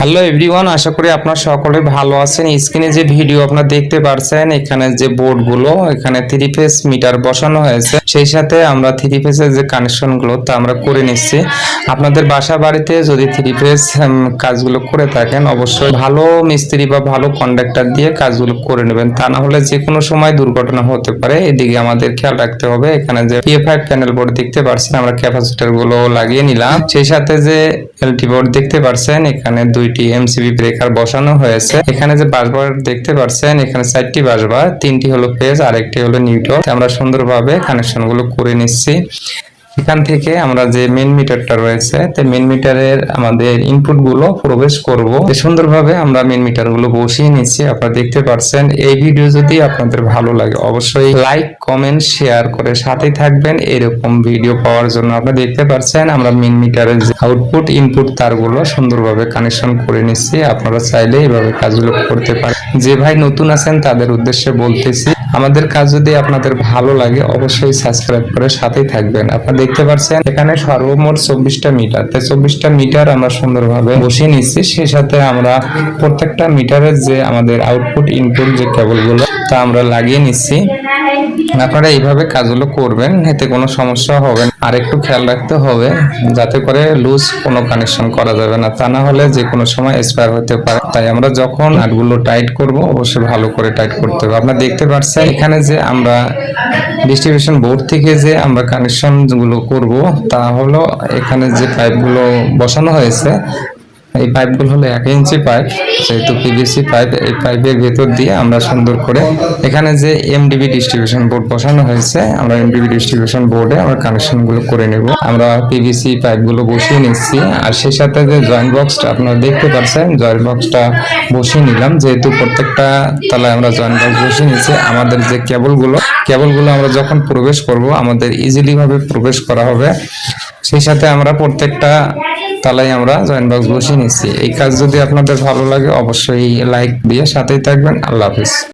Hello everyone, আশা করি আপনারা সকলে ভালো আছেন। স্ক্রিনে যে ভিডিও আপনারা দেখতে পাচ্ছেন, এখানে যে বোর্ডগুলো, এখানে 3 ফেজ মিটার বসানো হয়েছে। সেই সাথে আমরা 3 ফেজের যে কানেকশনগুলো তা আমরা করে নিচ্ছি। আপনাদের বাসা বাড়িতে যদি 3 ফেজ কাজগুলো করে থাকেন, অবশ্যই ভালো মিস্ত্রি বা ভালো কন্ডাক্টর দিয়ে কাজগুলো করে নেবেন, তা না হলে যে কোনো সময় দুর্ঘটনা হতে পারে। এদিকে আমাদের খেয়াল রাখতে হবে। এখানে যে PA5 প্যানেল বোর্ড দেখতে পাচ্ছেন, আমরা ক্যাপাসিটর গুলো লাগিয়ে নিলাম। সেই সাথে যে LT বোর্ড দেখতে পাচ্ছেন, এখানে দুইটি MCB ব্রেকার বসানো হয়েছে। এখানে যে বাসবার দেখতে পাচ্ছেন, এখানে 4টি বাসবার, 3টি হলো ফেজ আর একটি হলো নিউট্রাল। আমরা সুন্দরভাবে কানেকশন গুলো করে নিচ্ছি। এখান থেকে আমরা যে মেন মিটারটা রয়েছে, তো মেন মিটারের আমাদের ইনপুট গুলো প্রবেশ করব। সুন্দরভাবে আমরা মেন মিটার গুলো বসিয়ে নিচ্ছি। আপনারা দেখতে পাচ্ছেন। এই ভিডিও যদি আপনাদের ভালো লাগে, অবশ্যই লাইক, কমেন্ট, শেয়ার করে সাথেই থাকবেন এরকম ভিডিও পাওয়ার জন্য। আপনারা দেখতে পাচ্ছেন আমরা মেন মিটারের যে আউটপুট ইনপুট তারগুলো সুন্দরভাবে কানেকশন করে নিচ্ছি। আপনারা চাইলে এইভাবে কাজগুলো করতে পারেন। যে ভাই নতুন আছেন তাদের উদ্দেশ্যে বলতেছি, আমাদের কাজ যদি আপনাদের ভালো লাগে, অবশ্যই সাবস্ক্রাইব করে সাথেই থাকবেন। আপনারা দেখতে পাচ্ছেন এখানে সর্বমোট 24টা মিটার, তাই 24টা মিটার আমরা সুন্দরভাবে বসিয়ে নিচ্ছি। সেই সাথে আমরা প্রত্যেকটা মিটারের যে আমাদের আউটপুট ইনপুট যে কেবলগুলো তা আমরা লাগিয়ে নিচ্ছি। আপনারা এইভাবে কাজগুলো করবেন, এতে কোনো সমস্যা হবে না। আর একটু খেয়াল রাখতে হবে যাতে করে লুজ কোনো কানেকশন করা যাবে না, তা না হলে যে কোনো সময় এক্সপায়ার হতে পারে। তাই আমরা যখন নাটগুলো টাইট করব, অবশ্যই ভালো করে টাইট করতে হবে। আপনারা দেখতে পাচ্ছেন এখানে যে আমরা ডিস্ট্রিবিউশন বোর্ড থেকে যে আমরা কানেকশন গুলো করব, তা হলো এখানে যে পাইপগুলো বসানো হয়েছে, এই পাইপগুলো হলো 1 ইঞ্চি পাইপ, যেহেতু PVC পাইপ। এই পাইপের ভেতর দিয়ে আমরা সুন্দর করে এখানে যে MDB ডিস্ট্রিবিউশন বোর্ড বসানো হয়েছে, আমরা MDB ডিস্ট্রিবিউশন বোর্ডে আমরা কানেকশন গুলো করে নেব। আমরা PVC পাইপগুলো বসিয়ে নিচ্ছি। আর সেই সাথে যে জয়েন্ট বক্সটা আপনারা দেখতে পাচ্ছেন, জয়েন্ট বক্সটা বসিয়ে নিলাম। যেহেতু প্রত্যেকটা তলায় আমরা জয়েন্ট বক্স বসিয়ে নিচ্ছি, আমাদের যে কেবলগুলো আমরা যখন প্রবেশ করব, আমাদের ইজিলি ভাবে প্রবেশ করা হবে। সেই সাথে আমরা প্রত্যেকটা তালাই আমরা জয়েন্ট বক্স বসিয়ে নিচ্ছি। এই কাজ যদি আপনাদের ভালো লাগে, অবশ্যই লাইক দিয়ে সাথেই থাকবেন। আল্লাহ হাফেজ।